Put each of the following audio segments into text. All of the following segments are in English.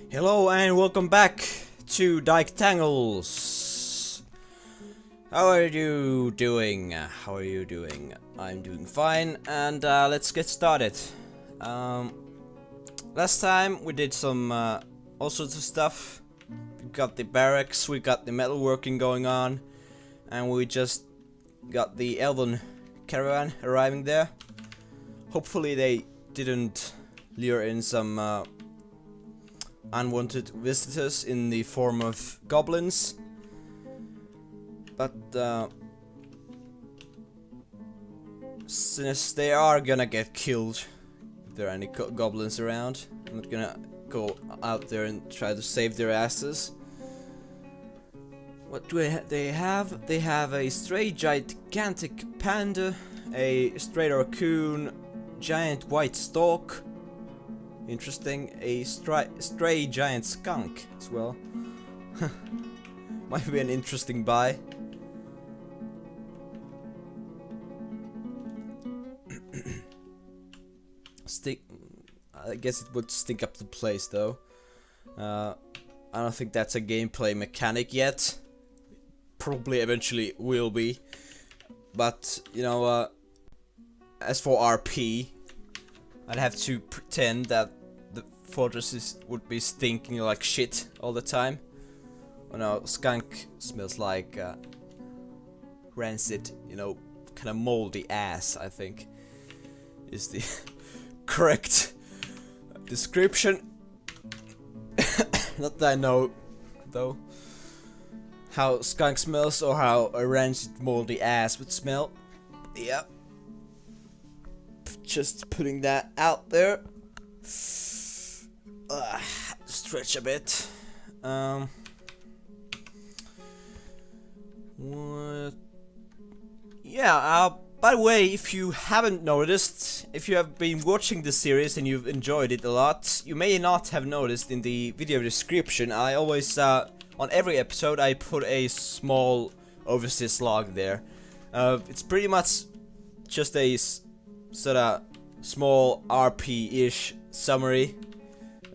Hello and welcome back to Diketangles. How are you doing? I'm doing fine, and let's get started. Last time we did some all sorts of stuff. We got the barracks, we got the metalworking going on, and we just got the elven caravan arriving there. Hopefully they didn't lure in some unwanted visitors in the form of goblins, but since they are gonna get killed if there are any goblins around, I'm not gonna go out there and try to save their asses. What do they have? They have a stray gigantic panda, a stray raccoon, giant white stork. Interesting, a stray giant skunk as well. Might be an interesting buy. I guess it would stink up the place though. I don't think that's a gameplay mechanic yet. Probably eventually will be. But, you know, as for RP, I'd have to pretend that the fortresses would be stinking like shit all the time. Oh no, skunk smells like rancid, you know, kind of moldy ass, I think, is the correct description. Not that I know, though, how skunk smells or how a rancid moldy ass would smell. Yeah. Just putting that out there. Stretch a bit. What? Yeah. By the way, if you haven't noticed, if you have been watching the series and you've enjoyed it a lot, you may not have noticed in the video description. I always, on every episode, I put a small overseas log there. It's pretty much just a sort of small RP-ish summary.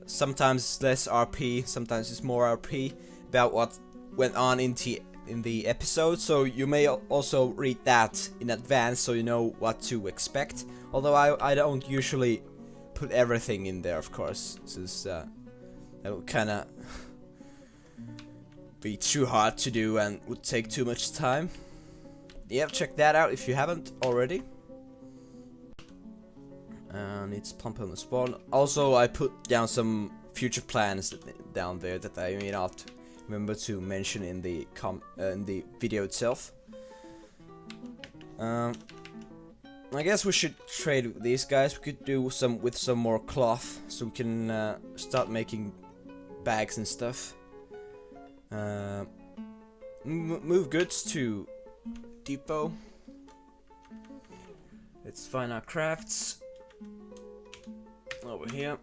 Sometimes it's less RP, sometimes it's more RP about what went on in the episode. So you may also read that in advance, so you know what to expect. Although I don't usually put everything in there, of course, since that would kind of be too hard to do and would take too much time. Yeah, check that out if you haven't already. And it's plump on the spawn. Also, I put down some future plans down there that I may not remember to mention in the video itself. I guess we should trade with these guys. We could do with some more cloth, so we can start making bags and stuff. Move goods to depot. Let's find our crafts. Over here.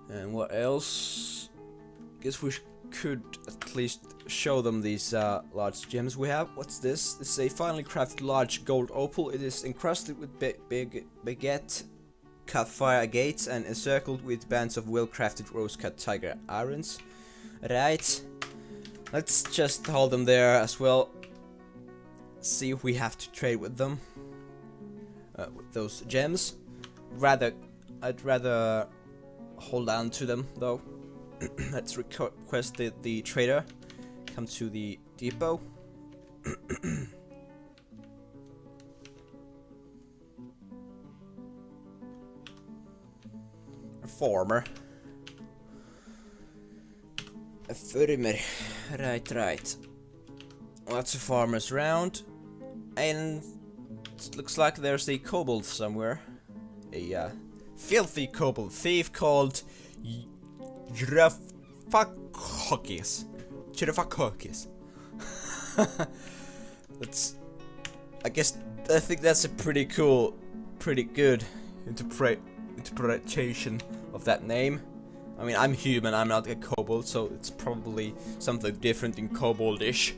And what else? Guess we could at least show them these large gems we have. What's this? This is a finely crafted large gold opal. It is encrusted with baguette cut fire agates and encircled with bands of well-crafted rose-cut tiger irons. Right. Let's just hold them there as well. See if we have to trade with them. With those gems. I'd rather hold on to them though. Let's request the trader come to the depot. A farmer. A farmer. Right. Lots of farmers around, and it looks like there's a kobold somewhere. A filthy kobold thief called Girafakokis. That's. I think that's a pretty good interpretation of that name. I mean, I'm human. I'm not a kobold, so it's probably something different in koboldish.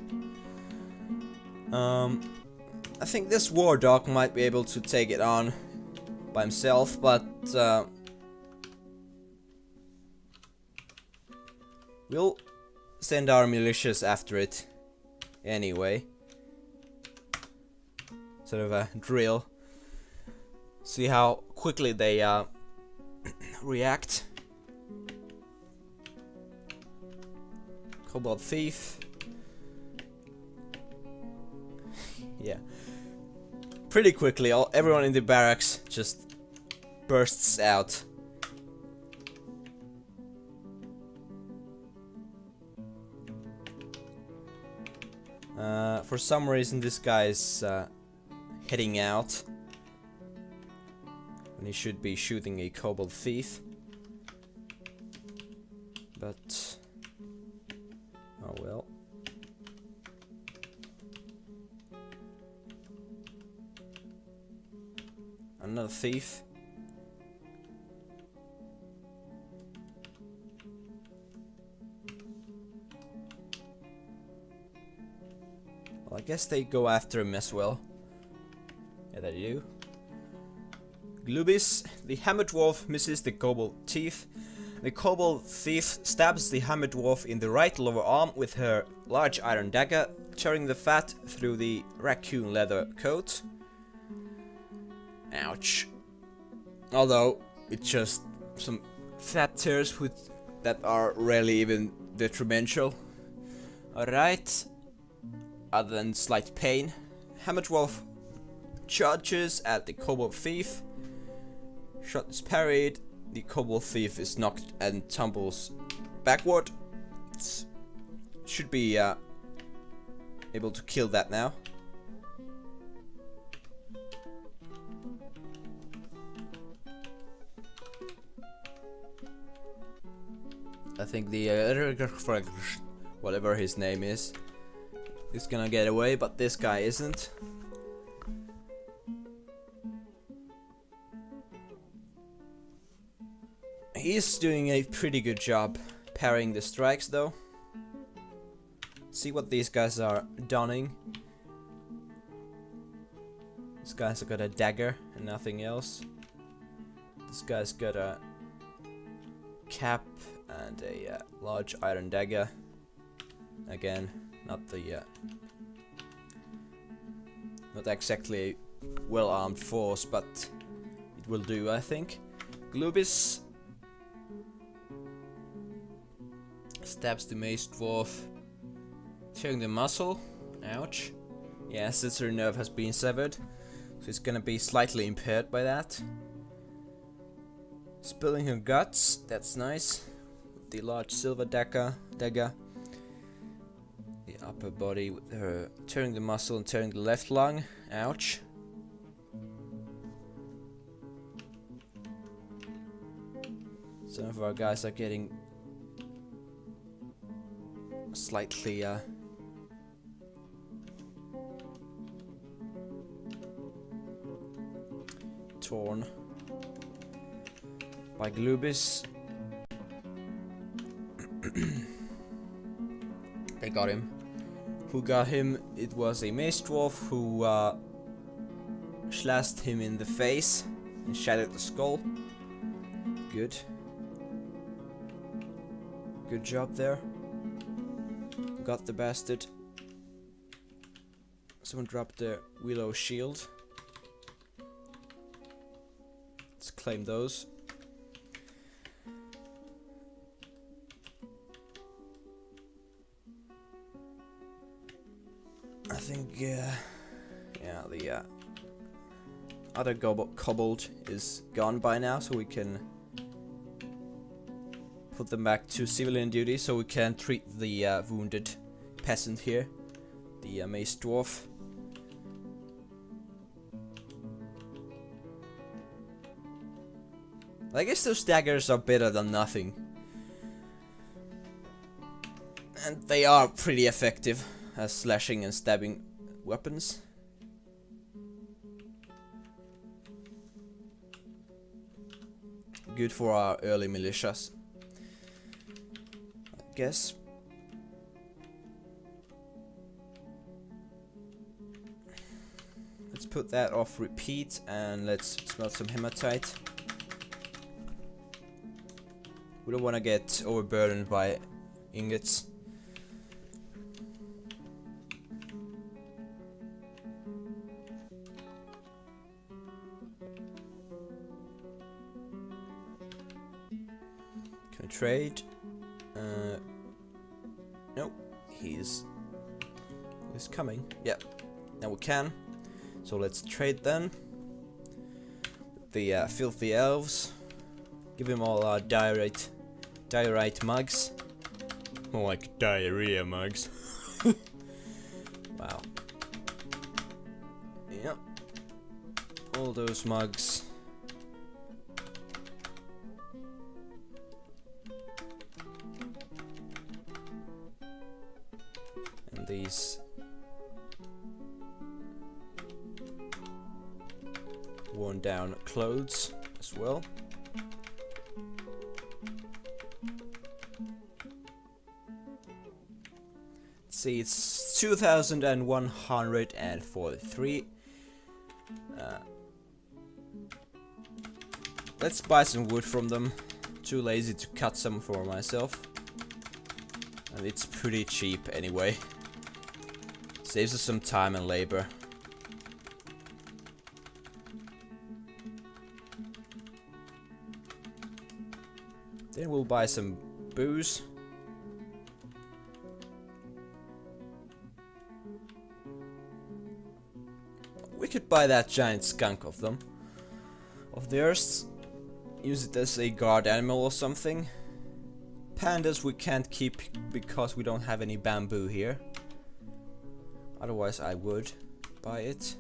I think this war dog might be able to take it on. by himself, but we'll send our militias after it anyway. Sort of a drill. See how quickly they react. Kobold thief. Yeah. Pretty quickly, everyone in the barracks just bursts out. For some reason, this guy is heading out when he should be shooting a kobold thief. But oh well. Another thief. Well, I guess they go after him as well. Yeah, they do. Glubis, the hammer dwarf, misses the kobold thief. The kobold thief stabs the hammer dwarf in the right lower arm with her large iron dagger, tearing the fat through the raccoon leather coat. Ouch. Although, it's just some fat tears that are rarely even detrimental. Alright. Other than slight pain, hammer dwarf charges at the kobold thief. Shot is parried. The kobold thief is knocked and tumbles backward. Should be able to kill that now. I think the whatever his name is gonna get away, but this guy isn't. He's doing a pretty good job parrying the strikes though. See what these guys are donning. This guy's got a dagger and nothing else. This guy's got a cap and a large iron dagger. Again, not exactly a well-armed force, but it will do, I think. Glubis stabs the mace dwarf, tearing the muscle. Ouch. Yeah, sensory nerve has been severed, so it's gonna be slightly impaired by that. Spilling her guts, that's nice. The large silver dagger. The upper body with her tearing the muscle and tearing the left lung. Ouch. Some of our guys are getting slightly torn by Glubis. They got him. Who got him? It was a mace dwarf who slashed him in the face and shattered the skull. Good. Good job there. Got the bastard. Someone dropped the willow shield. Let's claim those. I think, yeah, the other kobold is gone by now, so we can put them back to civilian duty, so we can treat the wounded peasant here, the mace dwarf. I guess those daggers are better than nothing. And they are pretty effective as slashing and stabbing weapons. Good for our early militias, I guess. Let's put that off repeat and let's smelt some hematite. We don't want to get overburdened by ingots. Can we trade? Nope. He's coming. Yeah. Now we can. So let's trade then. The filthy elves. Give him all our diorite mugs. More like diarrhea mugs. Wow. Yep. All those mugs. And these worn down clothes as well. Let's see, it's 2,143. Let's buy some wood from them. Too lazy to cut some for myself. And it's pretty cheap anyway. Saves us some time and labor. Then we'll buy some booze. We could buy that giant skunk of theirs. Use it as a guard animal or something. Pandas we can't keep because we don't have any bamboo here. Otherwise I would buy it.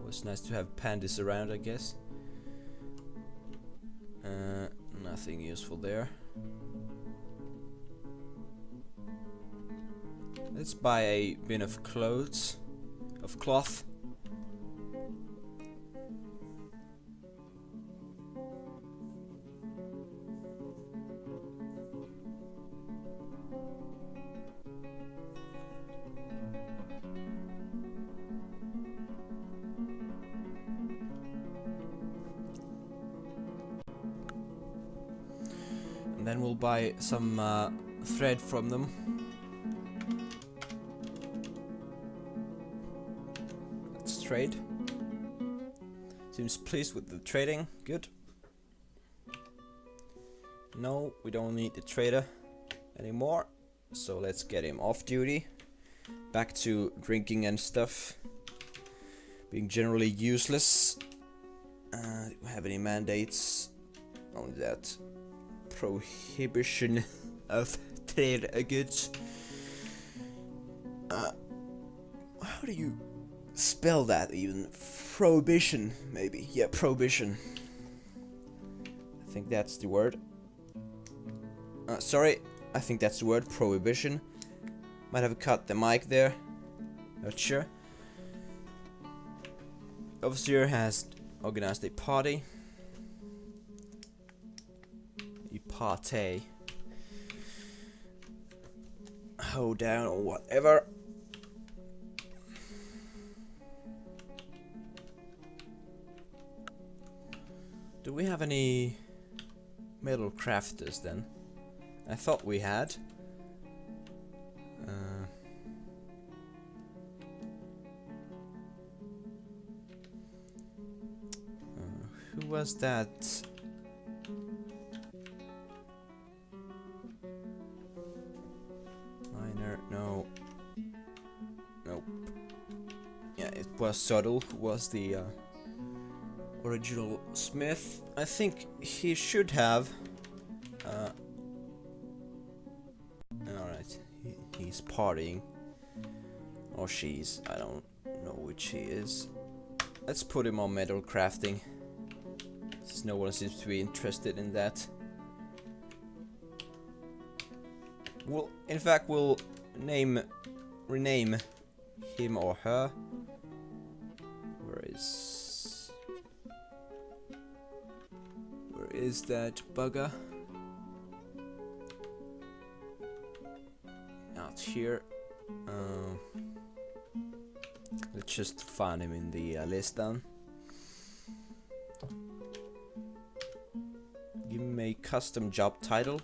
Always nice to have pandas around, I guess. Nothing useful there. Let's buy a bin of cloth. And then we'll buy some thread from them. Let's trade. Seems pleased with the trading. Good. No, we don't need the trader anymore. So let's get him off duty. Back to drinking and stuff. Being generally useless. Do we have any mandates? Only that. Prohibition of trade goods. How do you spell that even? Prohibition, maybe. Yeah, prohibition. I think that's the word. Sorry, I think that's the word, prohibition. Might have cut the mic there. Not sure. Officer has organized a party. Party, hold down or whatever. Do we have any metal crafters then? I thought we had. Who was that? No. Nope. Yeah, it was Subtle who was the original smith. I think he should have. Alright, he's partying. Or she's. I don't know which he is. Let's put him on metal crafting. Since no one seems to be interested in that. Well, in fact, we'll rename him or her. Where is that bugger? Out here. Let's just find him in the list then. Give him a custom job title.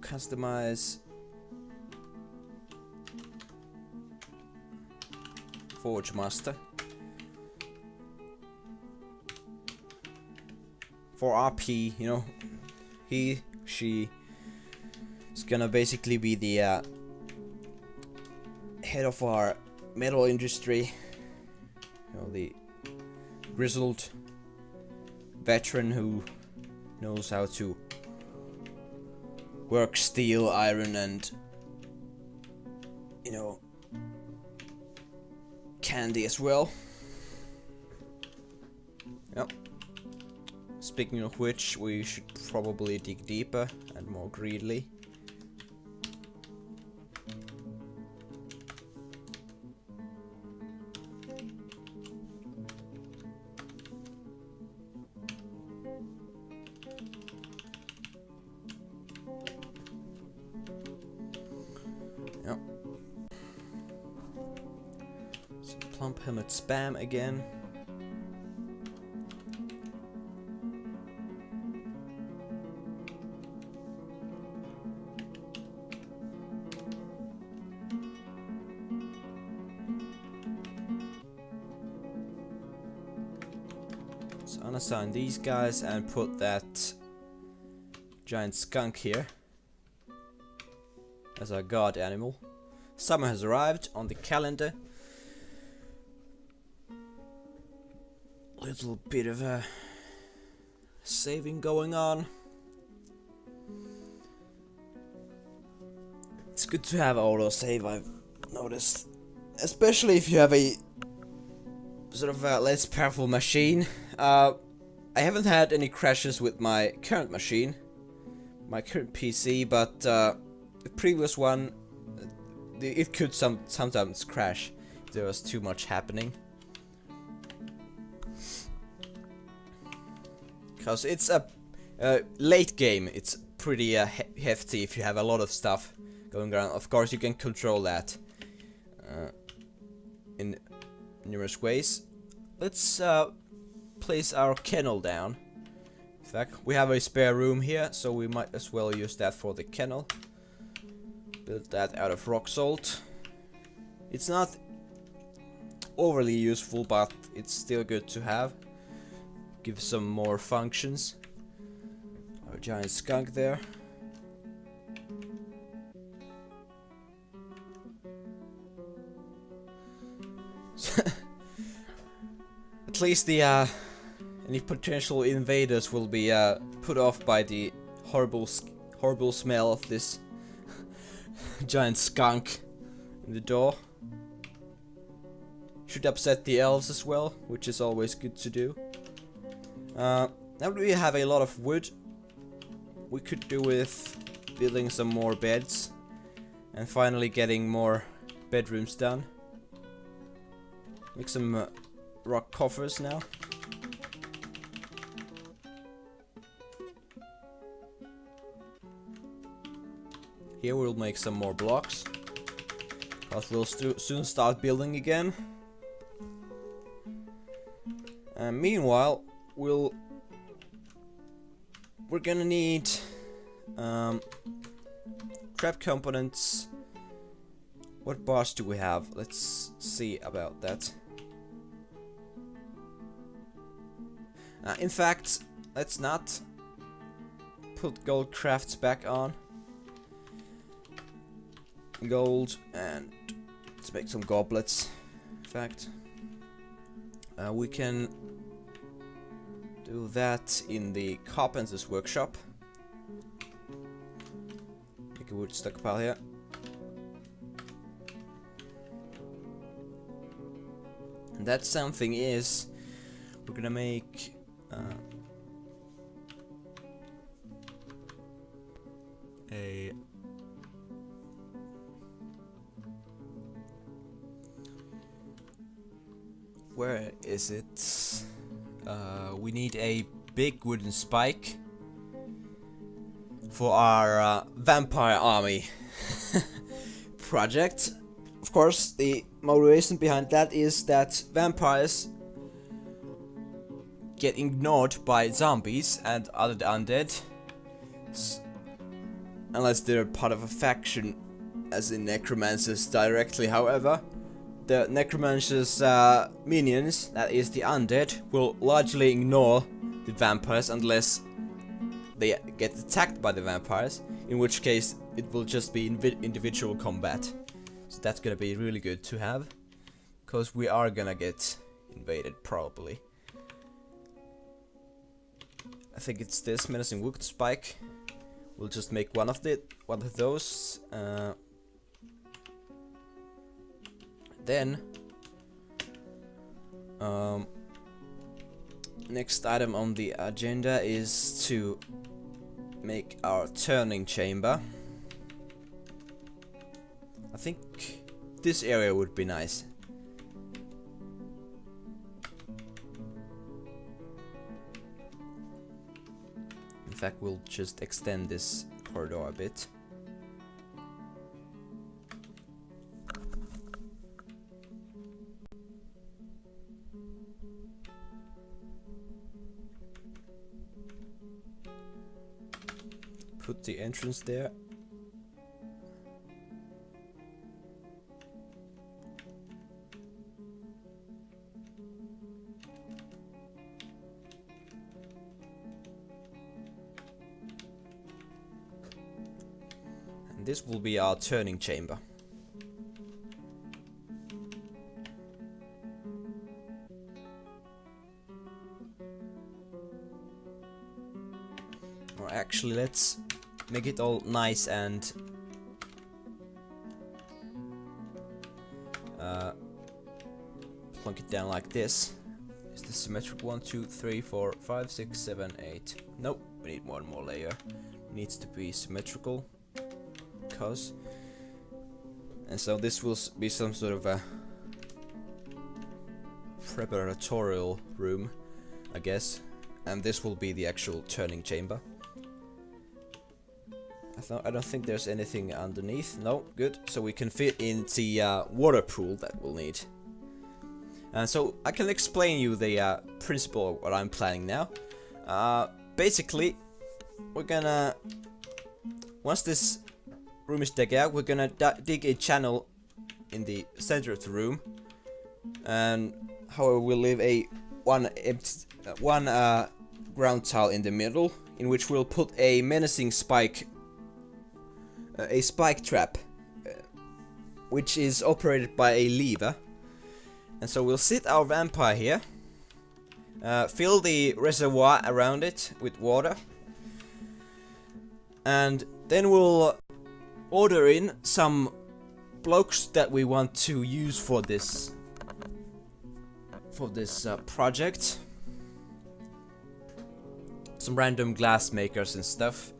Customize Forge Master. For RP, you know, she is gonna basically be the head of our metal industry. You know, the grizzled veteran who knows how to work steel, iron, and, you know, candy as well. Yep. Speaking of which, we should probably dig deeper and more greedily. Yep. So plump him at spam again. So unassign these guys and put that giant skunk here as our guard animal. Summer has arrived on the calendar. Little bit of a saving going on. It's good to have autosave, I've noticed, especially if you have a sort of a less powerful machine. I haven't had any crashes with my current machine, my current PC, but the previous one, it could sometimes crash if there was too much happening. Because it's a late game, it's pretty hefty if you have a lot of stuff going around. Of course, you can control that in numerous ways. Let's place our kennel down. In fact, we have a spare room here, so we might as well use that for the kennel. Build that out of rock salt. It's not overly useful, but it's still good to have. Give some more functions. Our giant skunk there. At least the any potential invaders will be put off by the horrible smell of this giant skunk in the door. Should upset the elves as well, which is always good to do. Now that we have a lot of wood, we could do with building some more beds and finally getting more bedrooms done. Make some rock coffers now. Here we'll make some more blocks, but we'll soon start building again. And meanwhile, we're gonna need trap components. What bars do we have? Let's see about that. In fact, let's not put gold crafts back on. Gold, and let's make some goblets. In fact, we can do that in the carpenter's workshop. Make a wood stockpile here. And that something is we're gonna make a where is it? We need a big wooden spike for our vampire army. project. Of course, the motivation behind that is that vampires get ignored by zombies and other undead, unless they're part of a faction, as in necromancers directly. However, the necromancers' minions, that is the undead, will largely ignore the vampires unless they get attacked by the vampires, in which case it will just be individual combat. So that's gonna be really good to have, because we are gonna get invaded probably. I think it's this menacing wood spike. We'll just make one of those. Then next item on the agenda is to make our turning chamber. I think this area would be nice. In fact, we'll just extend this corridor a bit. Put the entrance there. And this will be our turning chamber. Or actually, let's make it all nice and plunk it down like this. Is this symmetric? 1, 2, 3, 4, 5, 6, 7, 8. Nope, we need one more layer. Needs to be symmetrical. And so this will be some sort of a preparatorial room, I guess. And this will be the actual turning chamber. I don't think there's anything underneath. No, good. So we can fit in the water pool that we'll need. And so I can explain you the principle of what I'm planning now. Basically, we're gonna, once this room is dug out, we're gonna dig a channel in the center of the room. And however, we'll leave one ground tile in the middle, in which we'll put a menacing spike. A spike trap, which is operated by a lever. And so we'll sit our vampire here, fill the reservoir around it with water, and then we'll order in some blocks that we want to use for this project. Some random glass makers and stuff.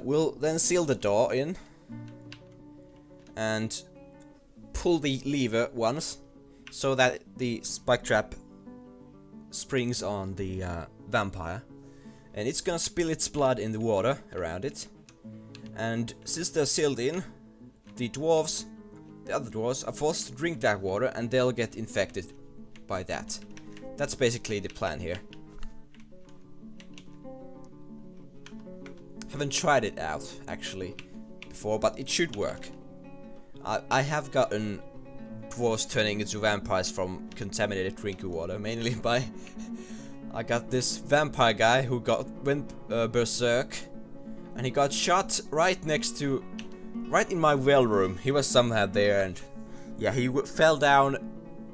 We'll then seal the door in and pull the lever once so that the spike trap springs on the vampire, and it's gonna spill its blood in the water around it. And since they're sealed in, the other dwarves are forced to drink that water, and they'll get infected by that. That's basically the plan here. Haven't tried it out actually before, but it should work. I have gotten dwarves turning into vampires from contaminated drinking water, mainly by I got this vampire guy who went berserk, and he got shot right in my well room. He was somehow there, and yeah, he fell down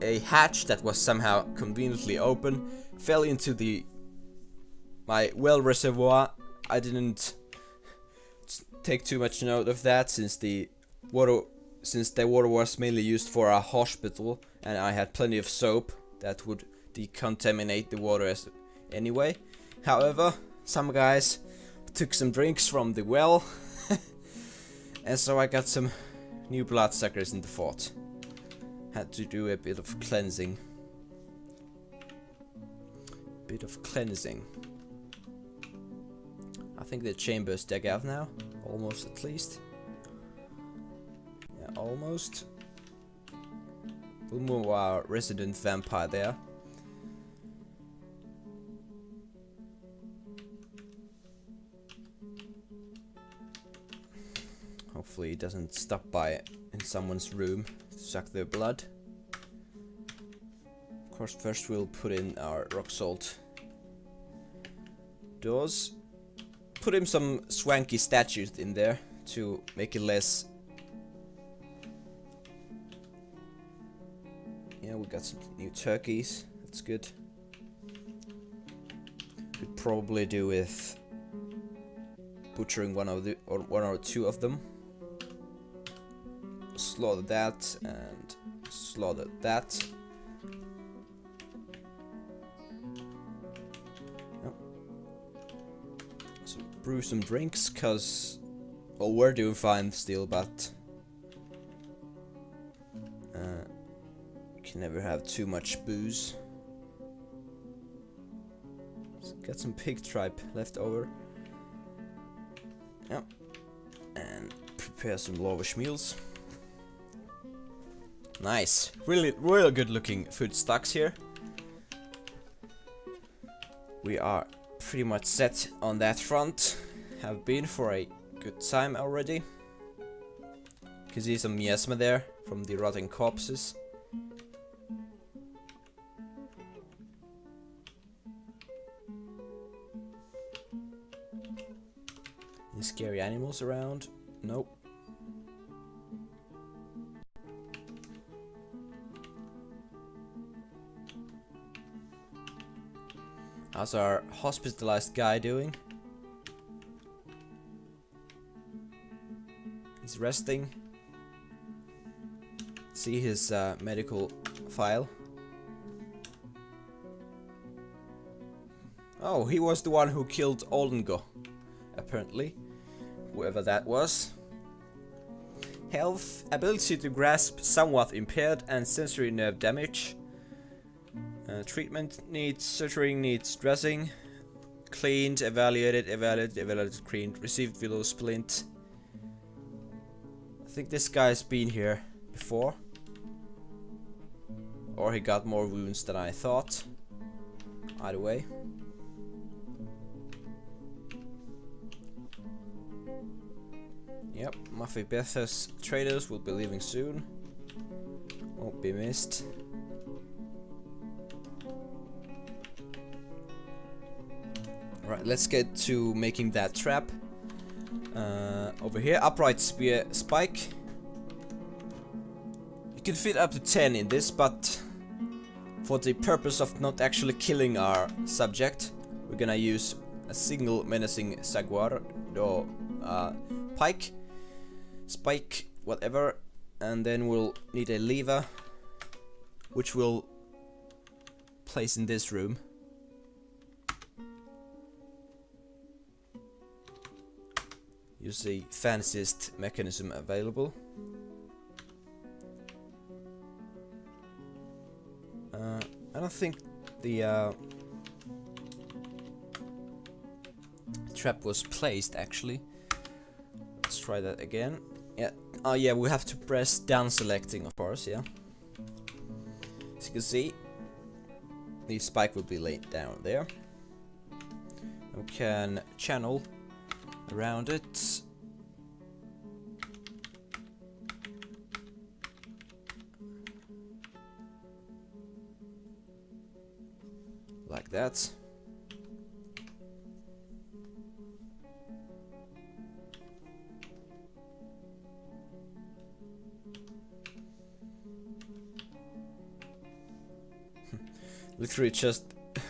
a hatch that was somehow conveniently open, fell into my well reservoir. I didn't take too much note of that, since the water was mainly used for a hospital, and I had plenty of soap that would decontaminate the water anyway. However, some guys took some drinks from the well, and so I got some new bloodsuckers in the fort. Had to do a bit of cleansing. I think the chamber is dug out now, almost at least. almost. We'll move our resident vampire there. Hopefully he doesn't stop by in someone's room to suck their blood. Of course, first we'll put in our rock salt doors. Put him some swanky statues in there to make it less. Yeah, we got some new turkeys. That's good. Could probably do with butchering one or two of them. Slaughter that and slaughter that. Yep. So brew some drinks, cause well, we're doing fine still, but you can never have too much booze. So got some pig tripe left over. Yep. And prepare some lavish meals. Nice, really good looking food stocks here. We are pretty much set on that front. Have been for a good time already. You can see some miasma there from the rotting corpses. Any scary animals around? Nope. How's our hospitalized guy doing? He's resting. See his medical file. Oh, he was the one who killed Oldengo, apparently. Whoever that was. Health, ability to grasp somewhat impaired, and sensory nerve damage. Treatment needs suturing, needs dressing. Cleaned, evaluated, cleaned. Received willow splint. I think this guy's been here before. Or he got more wounds than I thought. Either way. Yep, Muffy Beth's traders will be leaving soon. Won't be missed. Right, let's get to making that trap. Over here, upright spear spike. You can fit up to 10 in this, but for the purpose of not actually killing our subject, we're gonna use a single menacing saguar or pike, spike, whatever, and then we'll need a lever, which we'll place in this room. Use the fanciest mechanism available. I don't think the trap was placed actually. Let's try that again. Yeah. Oh yeah, we have to press down selecting, of course. Yeah. As you can see, the spike will be laid down there. We can channel around it. Like that. Literally just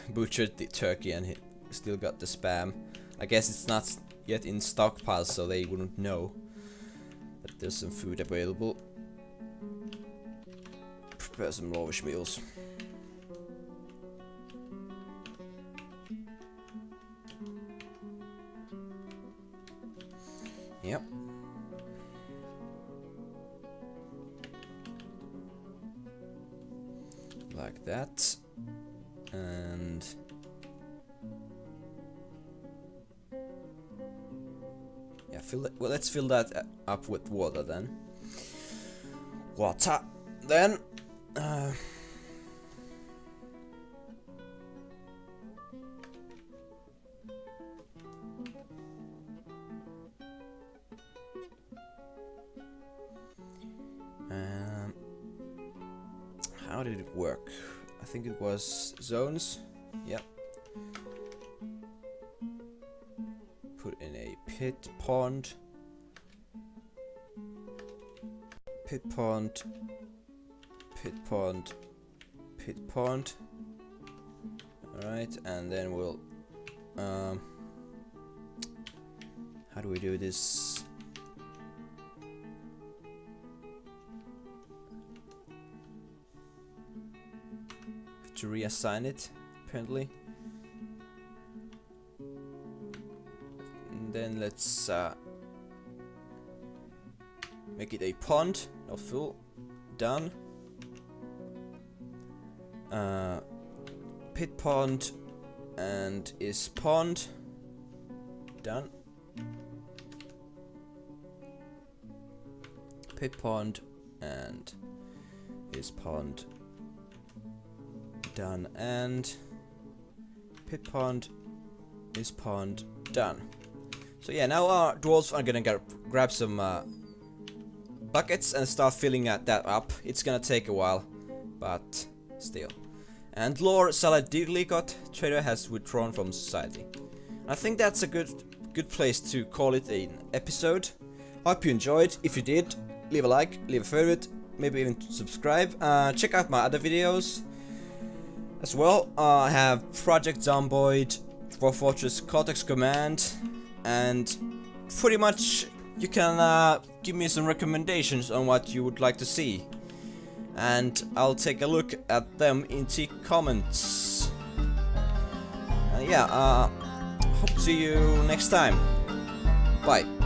butchered the turkey and he still got the spam. I guess it's not yet in stockpile, so they wouldn't know that there's some food available. Prepare some lavish meals. Yep. Like that. And yeah, fill that, well, let's fill that up with water then. water. Then how did it work? I think it was zones. Yep. Put in a pit pond. Pit pond. Pit pond. Pit pond. Alright, and then we'll how do we do this? To reassign it, apparently. And then let's make it a pond, not full. Done. Pit pond and is pond. Done. Pit pond and is pond. Done. And pit pond is pond. Done. So yeah, now our dwarves are gonna grab some buckets and start filling that up. It's gonna take a while, but still. And Lord Saladikot Trader has withdrawn from society. I think that's a good place to call it an episode. Hope you enjoyed. If you did, leave a like, leave a favorite, maybe even subscribe. Check out my other videos as well. I have Project Zomboid, Dwarf Fortress Cortex Command, and pretty much you can give me some recommendations on what you would like to see, and I'll take a look at them in the comments. Yeah, hope to see you next time. Bye.